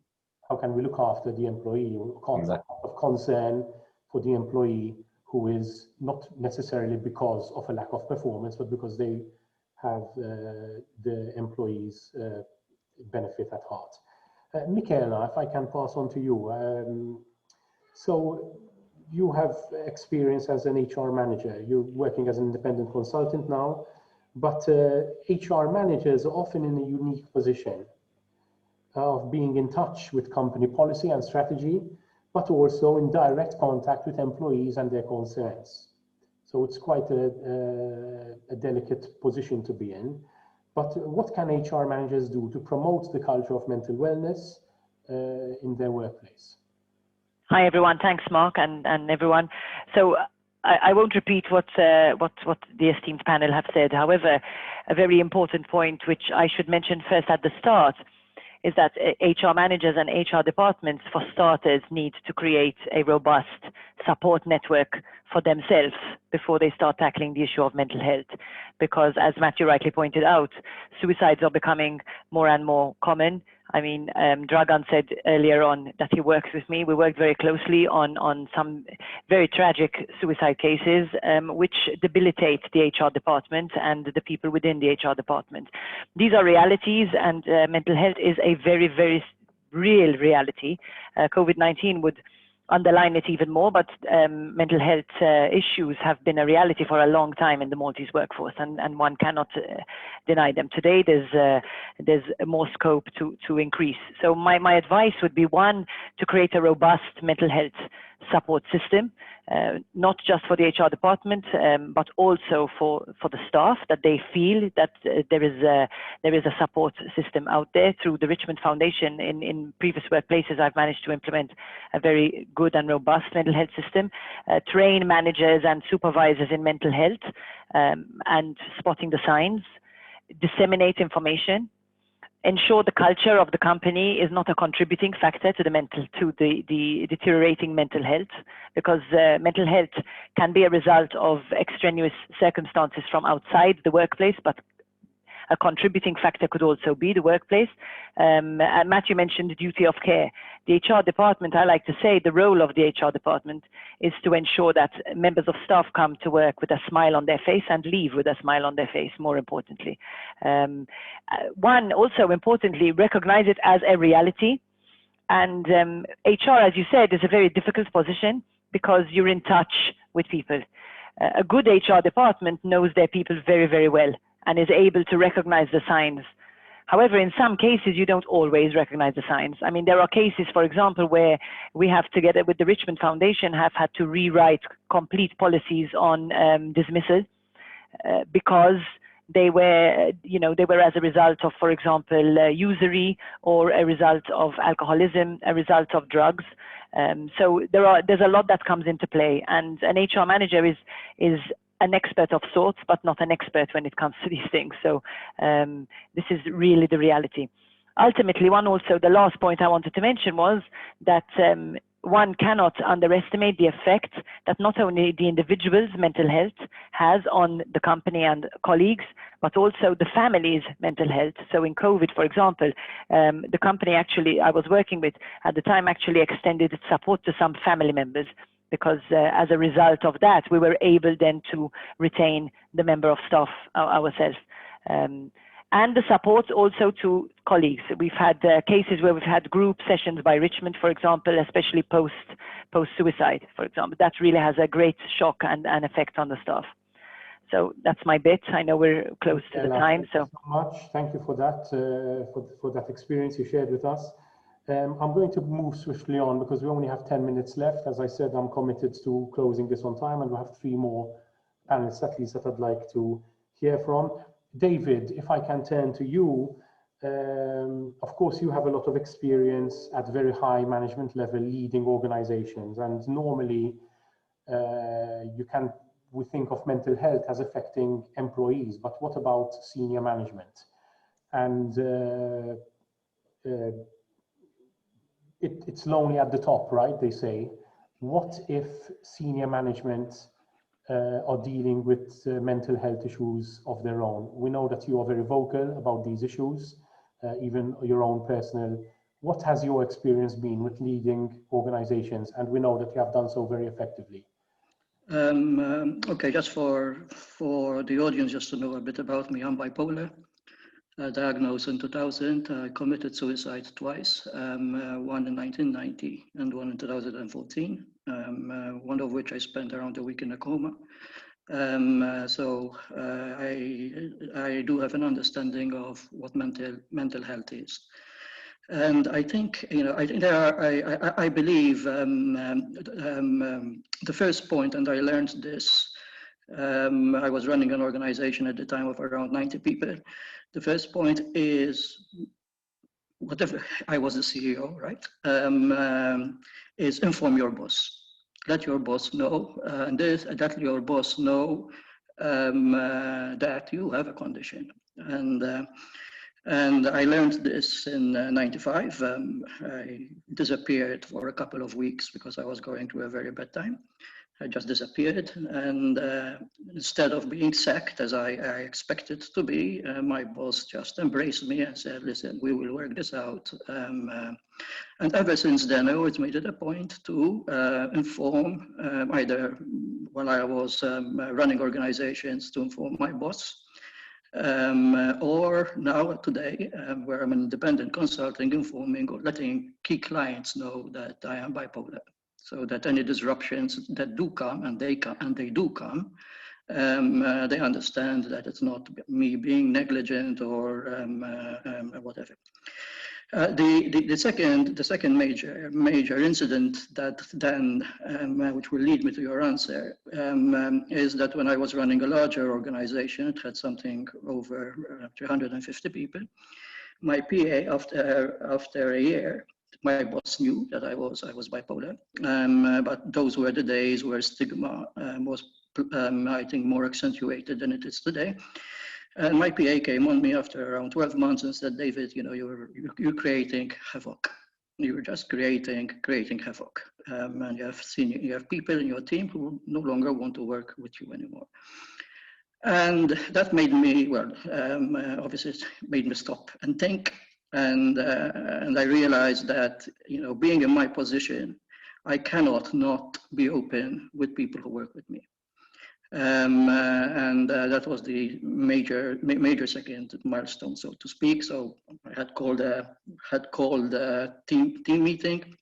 How can we look after the employee, Exactly. of concern for the employee, who is not necessarily because of a lack of performance, but because they have the employee's benefit at heart. Michaela, if I can pass on to you. So you have experience as an HR manager. You're working as an independent consultant now, but HR managers are often in a unique position of being in touch with company policy and strategy, but also in direct contact with employees and their concerns. So it's quite a delicate position to be in. But what can HR managers do to promote the culture of mental wellness in their workplace? Hi everyone, thanks Mark and everyone. So I won't repeat what the esteemed panel have said. However, a very important point which I should mention first at the start is that HR managers and HR departments, for starters, need to create a robust support network for themselves before they start tackling the issue of mental health. Because as Matthew rightly pointed out, suicides are becoming more and more common. I mean, Dragan said earlier on that he works with me. We worked very closely on some very tragic suicide cases, which debilitate the HR department and the people within the HR department. These are realities, and mental health is a very, very real reality. COVID-19 would underline it even more, but mental health issues have been a reality for a long time in the Maltese workforce, and one cannot deny them. Today, there's more scope to increase. So my advice would be, one, to create a robust mental health support system, not just for the HR department, but also for the staff, that they feel that there is a support system out there. Through the Richmond Foundation, in previous workplaces, I've managed to implement a very good and robust mental health system, train managers and supervisors in mental health and spotting the signs, disseminate information, ensure the culture of the company is not a contributing factor to the deteriorating mental health, because mental health can be a result of extraneous circumstances from outside the workplace, but a contributing factor could also be the workplace. And Matthew mentioned the duty of care. The HR department, I like to say, the role of the HR department is to ensure that members of staff come to work with a smile on their face and leave with a smile on their face, more importantly. One, also importantly, recognize it as a reality. And HR, as you said, is a very difficult position because you're in touch with people. A good HR department knows their people very, very well and is able to recognize the signs. However, in some cases, you don't always recognize the signs. I mean, there are cases, for example, where we have, together with the Richmond Foundation, have had to rewrite complete policies on dismissal because they were as a result of, for example, usury, or a result of alcoholism, a result of drugs. So there's a lot that comes into play, and an HR manager is an expert of sorts, but not an expert when it comes to these things. So this is really the reality. Ultimately, the last point I wanted to mention was that one cannot underestimate the effect that not only the individual's mental health has on the company and colleagues, but also the family's mental health. So in COVID, for example, the company I was working with at the time actually extended its support to some family members, because as a result of that, we were able then to retain the member of staff ourselves. And the support also to colleagues. We've had cases where we've had group sessions by Richmond, for example, especially post-suicide, for example. That really has a great shock and effect on the staff. So that's my bit. I know we're close to the time. Thank you so much. Thank you for that, for that experience you shared with us. I'm going to move swiftly on because we only have 10 minutes left. As I said, I'm committed to closing this on time, and we have 3 more panelists at least that I'd like to hear from. David, if I can turn to you, of course, you have a lot of experience at very high management level leading organizations, and normally we think of mental health as affecting employees, but what about senior management? And it's lonely at the top, right? They say. What if senior management are dealing with mental health issues of their own? We know that you are very vocal about these issues, even your own personal. What has your experience been with leading organizations? And we know that you have done so very effectively. Okay, just for the audience, just to know a bit about me, I'm bipolar. Diagnosed in 2000, I committed suicide twice, one in 1990 and one in 2014, one of which I spent around a week in a coma. So I do have an understanding of what mental health is. And I think, I think there are, I believe the first point, and I learned this, I was running an organization at the time of around 90 people. The first point is, whatever, I was the CEO, right? Is inform your boss. Let your boss know, let your boss know that you have a condition. And I learned this in 95. I disappeared for a couple of weeks because I was going through a very bad time. I just disappeared, and instead of being sacked as I expected to be, my boss just embraced me and said, listen, we will work this out. And ever since then, I always made it a point to inform, either while I was running organizations, to inform my boss, or now today, where I'm an independent consulting, informing or letting key clients know that I am bipolar, so that any disruptions that do come, and they do come, they understand that it's not me being negligent or whatever. The second major incident that then, which will lead me to your answer, is that when I was running a larger organization, it had something over 350 people. My PA, after a year, my boss knew that I was bipolar, but those were the days where stigma was, I think, more accentuated than it is today. And my PA came on me after around 12 months and said, David, you're creating havoc. You're just creating havoc. And you have people in your team who no longer want to work with you anymore. And that made me, obviously it made me stop and think. And I realized that, being in my position, I cannot not be open with people who work with me. That was the major second milestone, so to speak. So I had called a team meeting,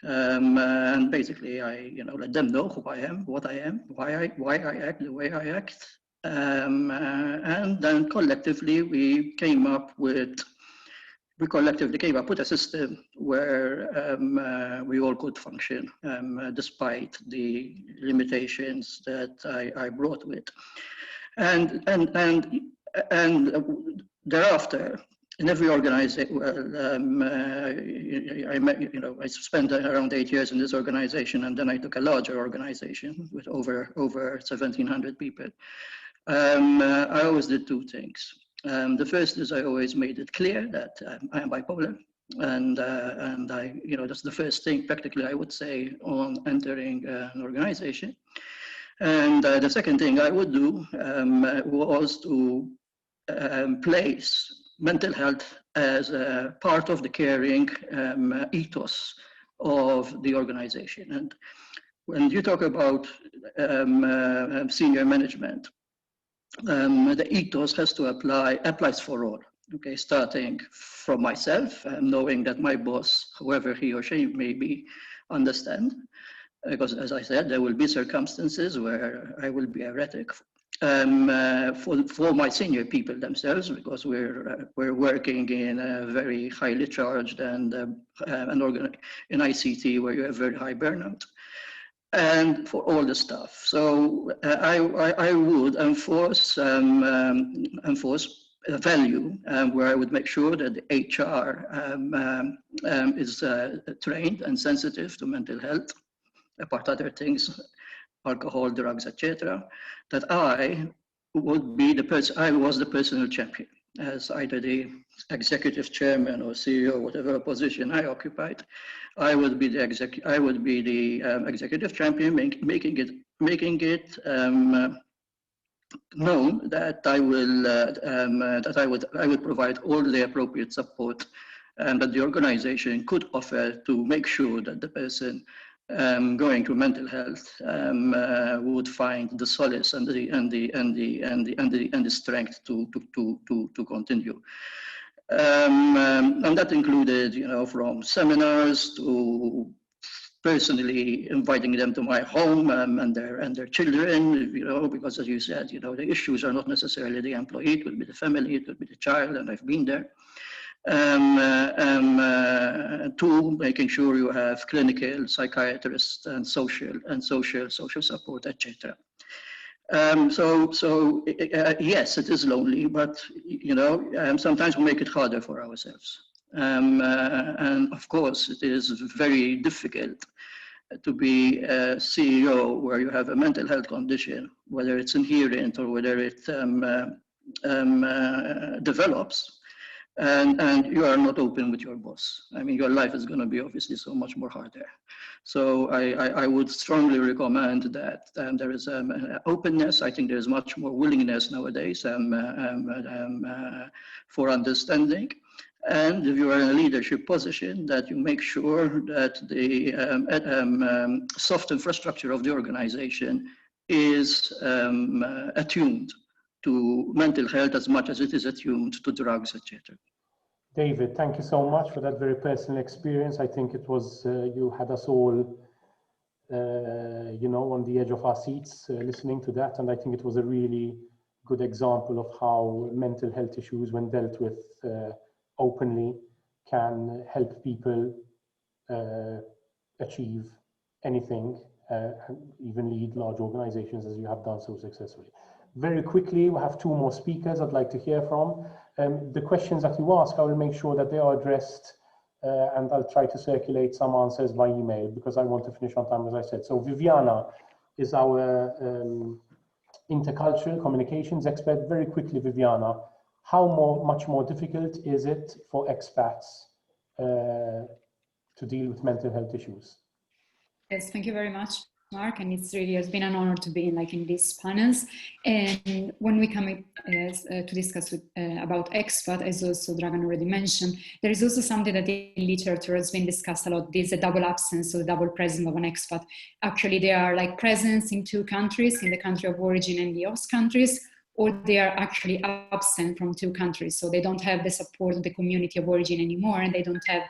and basically I let them know who I am, what I am, why I act the way I act, and then collectively we came up with a system where we all could function despite the limitations that I brought with. And thereafter, in every organization, I spent around 8 years in this organization, and then I took a larger organization with over 1,700 people. I always did two things. The first is I always made it clear that I am bipolar, and I, that's the first thing practically I would say on entering an organization. And the second thing I would do was to place mental health as a part of the caring ethos of the organization. And when you talk about senior management, the ethos has to applies for all, okay, starting from myself, knowing that my boss, whoever he or she may be, understand, because as I said, there will be circumstances where I will be erratic, for my senior people themselves, because we're working in a very highly charged and in ICT where you have very high burnout. And for all the staff. So I would enforce a value where I would make sure that the HR is trained and sensitive to mental health, apart other things, alcohol, drugs, etc. That I would be the person. I was the personal champion, as either the executive chairman or CEO, whatever position I occupied. I would be the executive champion, making it known that I would provide all the appropriate support that the organization could offer to make sure that the person going through mental health would find the solace and the strength to continue. And that included, from seminars to personally inviting them to my home and their children, because as you said, the issues are not necessarily the employee, it could be the family, it could be the child, and I've been there. to making sure you have clinical psychiatrists and social support, etc. Yes, it is lonely, but sometimes we make it harder for ourselves. And of course, it is very difficult to be a CEO where you have a mental health condition, whether it's inherent or whether it develops, and you are not open with your boss. I mean, your life is going to be obviously so much more harder. So I would strongly recommend that there is openness. I think there is much more willingness nowadays for understanding. And if you are in a leadership position, that you make sure that the soft infrastructure of the organization is attuned to mental health as much as it is attuned to drugs, etc. David, thank you so much for that very personal experience. I think it was, you had us all, on the edge of our seats listening to that. And I think it was a really good example of how mental health issues, when dealt with openly, can help people achieve anything, and even lead large organizations as you have done so successfully. Very quickly, we have 2 more speakers I'd like to hear from. The questions that you ask, I will make sure that they are addressed, and I'll try to circulate some answers by email because I want to finish on time, as I said. So Viviana is our intercultural communications expert. Very quickly, Viviana, how much more difficult is it for expats to deal with mental health issues? Yes, thank you very much, Mark, and it's been an honor to be in these panels. And when we come to discuss about expat, as also Dragan already mentioned, there is also something that in literature has been discussed a lot. This is a double absence or the double presence of an expat. Actually, they are like presence in 2 countries, in the country of origin and the host countries, or they are actually absent from 2 countries. So they don't have the support of the community of origin anymore, and they don't have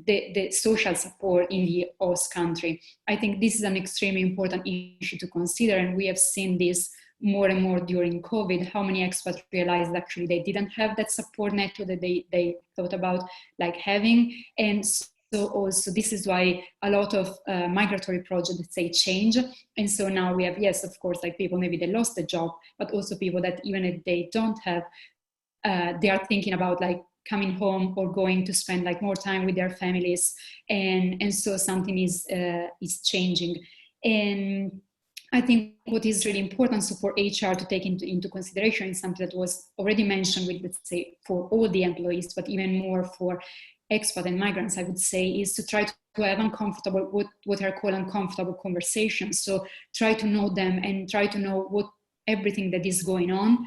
the social support in the host country. I think this is an extremely important issue to consider, and we have seen this more and more during COVID, how many expats realized actually they didn't have that support network that they thought about like having. And so also this is why a lot of migratory projects, let's say, change. And so now we have, yes, of course, like people, maybe they lost the job, but also people that even if they don't have, they are thinking about like coming home or going to spend like more time with their families. And so something is changing. And I think what is really important so for HR to take into consideration is something that was already mentioned with, let's say, for all the employees, but even more for expat and migrants, I would say, is to try to have uncomfortable, what are called uncomfortable conversations. So try to know them and try to know what everything that is going on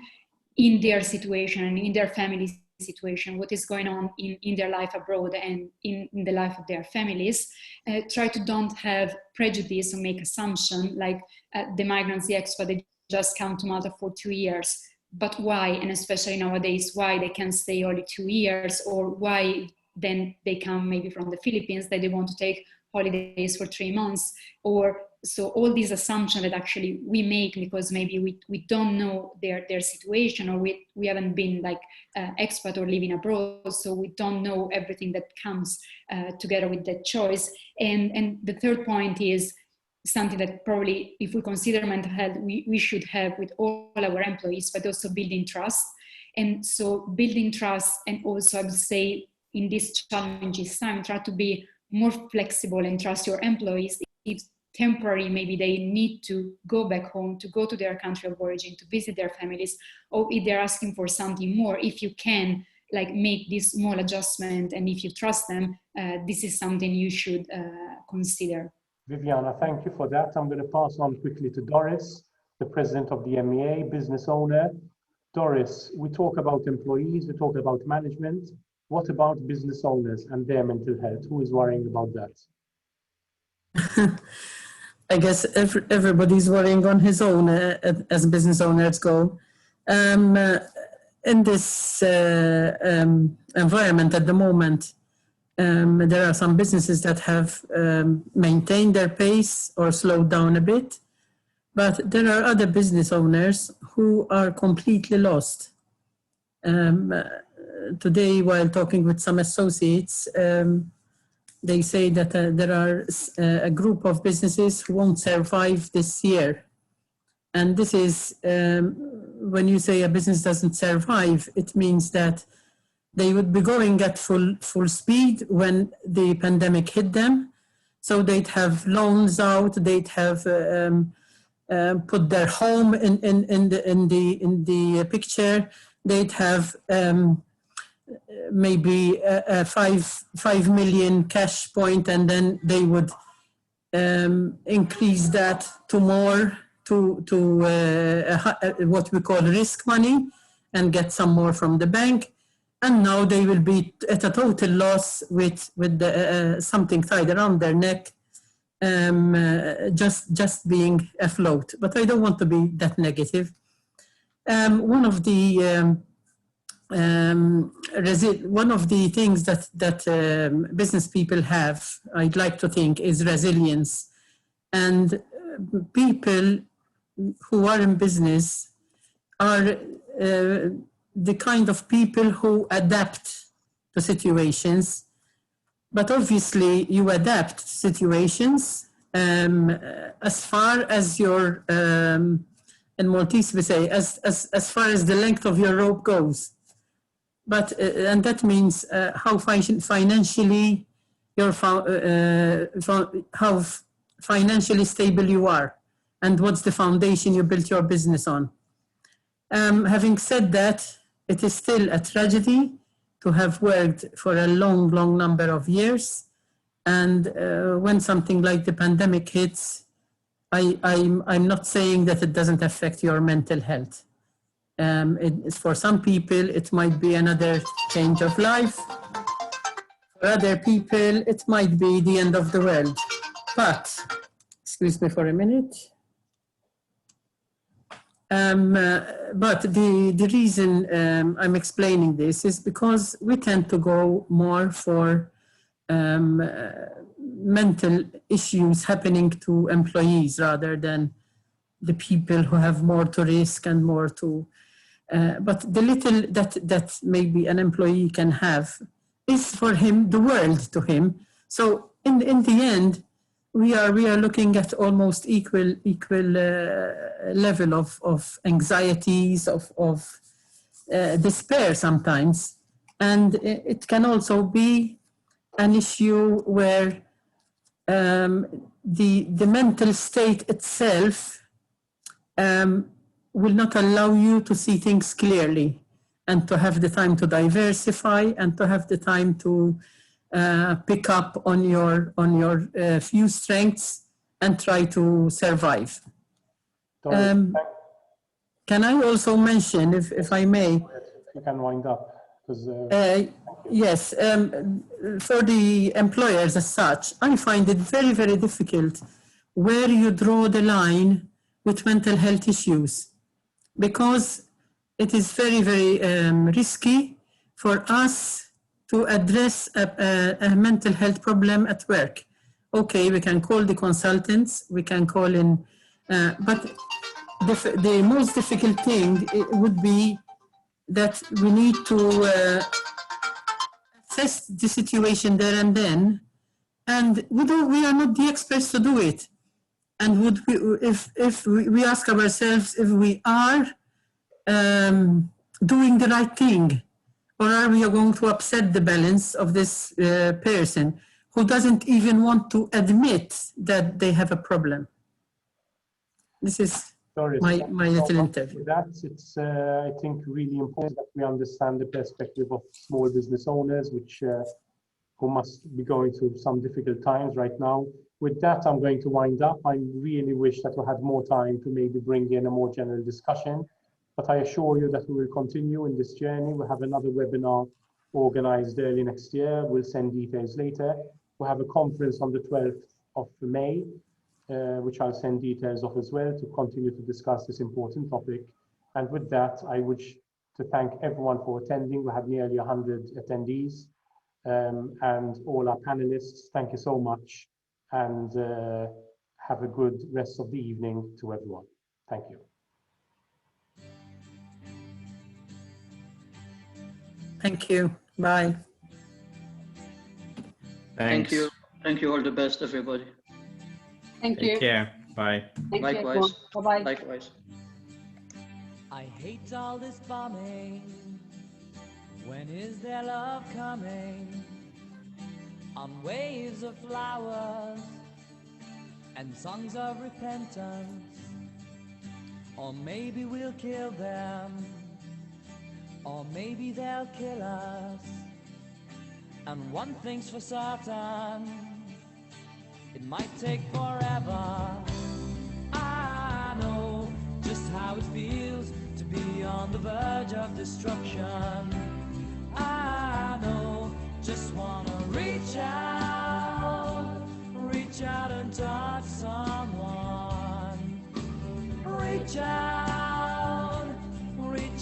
in their situation and in their family situation, what is going on in their life abroad and in the life of their families. Try to don't have prejudice or make assumption like the migrants, the expat, they just come to Malta for 2 years. But why? And especially nowadays, why they can stay only 2 years, or why then they come maybe from the Philippines that they want to take holidays for 3 months, or so all these assumptions that actually we make because maybe we don't know their situation, or we haven't been like expat or living abroad, so we don't know everything that comes together with that choice. And the third point is something that probably, if we consider mental health, we should have with all our employees, but also building trust. And so building trust, and also I would say in this challenging time, try to be more flexible and trust your employees. If temporary, maybe they need to go back home, to go to their country of origin, to visit their families, or if they're asking for something more, if you can like make this small adjustment, and if you trust them, this is something you should consider. Viviana, thank you for that. I'm going to pass on quickly to Doris, the president of the MEA, business owner. Doris, we talk about employees, we talk about management. What about business owners and their mental health? Who is worrying about that? I guess everybody's worrying on his own as business owners go. In this environment at the moment, there are some businesses that have maintained their pace or slowed down a bit, but there are other business owners who are completely lost. today, while talking with some associates, they say that there are a group of businesses who won't survive this year. And this is, when you say a business doesn't survive, it means that they would be going at full speed when the pandemic hit them. So they'd have loans out, they'd have put their home in the picture, they'd have maybe a 5 million cash point, and then they would increase that to more, to what we call risk money, and get some more from the bank. And now they will be at a total loss with something tied around their neck, just being afloat. But I don't want to be that negative. One of the things that business people have, I'd like to think, is resilience. And people who are in business are the kind of people who adapt to situations. But obviously you adapt to situations as far as your, in Maltese we say, as far as the length of your rope goes. But, and that means how financially how financially stable you are, and what's the foundation you built your business on. Having said that, it is still a tragedy to have worked for a long, long number of years. And when something like the pandemic hits, I'm not saying that it doesn't affect your mental health. For some people, it might be another change of life. For other people, it might be the end of the world. But, excuse me for a minute. But the reason I'm explaining this is because we tend to go more for mental issues happening to employees rather than the people who have more to risk and more to, but the little that maybe an employee can have is for him the world to him. So in the end, we are looking at almost equal level of anxieties, of despair sometimes. And it can also be an issue where the mental state itself will not allow you to see things clearly, and to have the time to diversify, and to have the time to pick up on your few strengths and try to survive. Can I also mention, if I may? You can wind up. Yes, for the employers as such, I find it very, very difficult where you draw the line with mental health issues, because it is very, very risky for us to address a mental health problem at work. Okay, we can call the consultants, we can call in, but the most difficult thing would be that we need to assess the situation there and then, and we are not the experts to do it. And would we, if we ask ourselves if we are doing the right thing, or are we going to upset the balance of this person who doesn't even want to admit that they have a problem? This is my little interview. It's, I think, really important that we understand the perspective of small business owners, who must be going through some difficult times right now. With that, I'm going to wind up. I really wish that we had more time to maybe bring in a more general discussion, but I assure you that we will continue in this journey. We'll have another webinar organized early next year. We'll send details later. We'll have a conference on the 12th of May, which I'll send details of as well, to continue to discuss this important topic. And with that, I wish to thank everyone for attending. We have nearly 100 attendees, and all our panelists. Thank you so much, and have a good rest of the evening to everyone. Thank you. Thank you. Bye. Thank Thanks. you. Thank you. All the best, everybody. Thank Take you. care. Bye. Thank you, everyone. Likewise. Bye-bye. Likewise. I hate all this bombing. When is their love coming? On waves of flowers and songs of repentance. Or maybe we'll kill them, or maybe they'll kill us. And one thing's for certain, it might take forever. I know just how it feels to be on the verge of destruction. I know, just wanna reach out and touch someone. Reach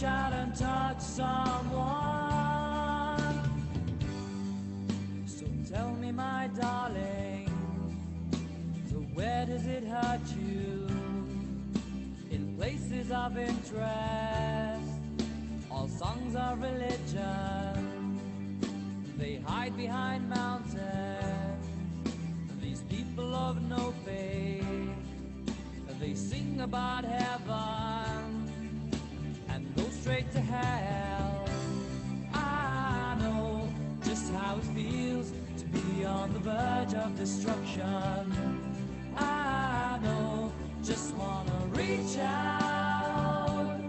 out and touch someone. So tell me, my darling, so where does it hurt you? In places of interest, all songs of religion, they hide behind mountains. These people of no faith, they sing about heaven and go straight to hell. I know just how it feels to be on the verge of destruction. I know, just wanna reach out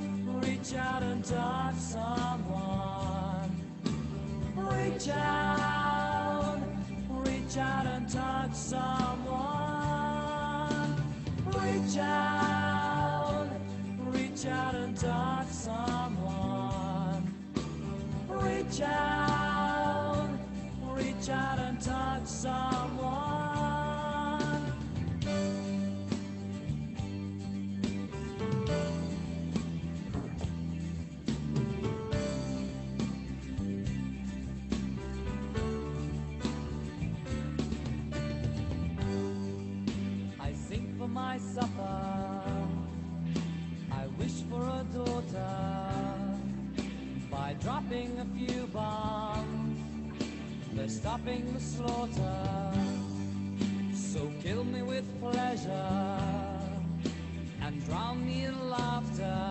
and touch someone. Reach out and touch someone. Reach out and touch someone. Reach out and touch someone. I sing for my supper, I wish for a daughter. By dropping a few bombs, they're stopping the slaughter. So kill me with pleasure and drown me in laughter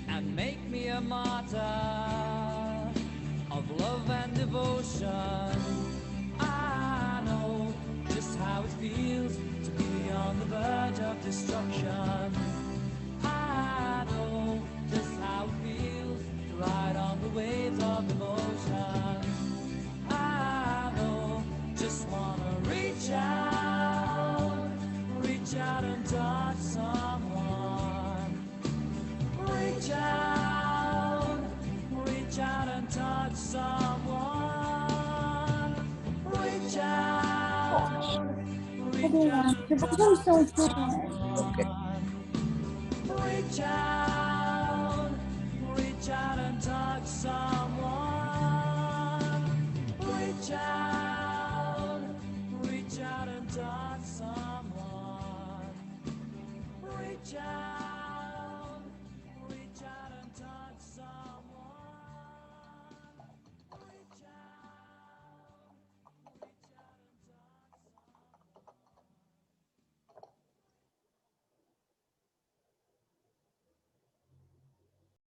and make me a martyr of love and devotion. I know just how it feels to be on the verge of destruction. I know just how it feels to ride on the waves of emotion. I know, just wanna reach out and touch someone. Reach out and touch someone. Reach out and touch someone. Reach out and touch someone. Reach out and touch someone. Reach out.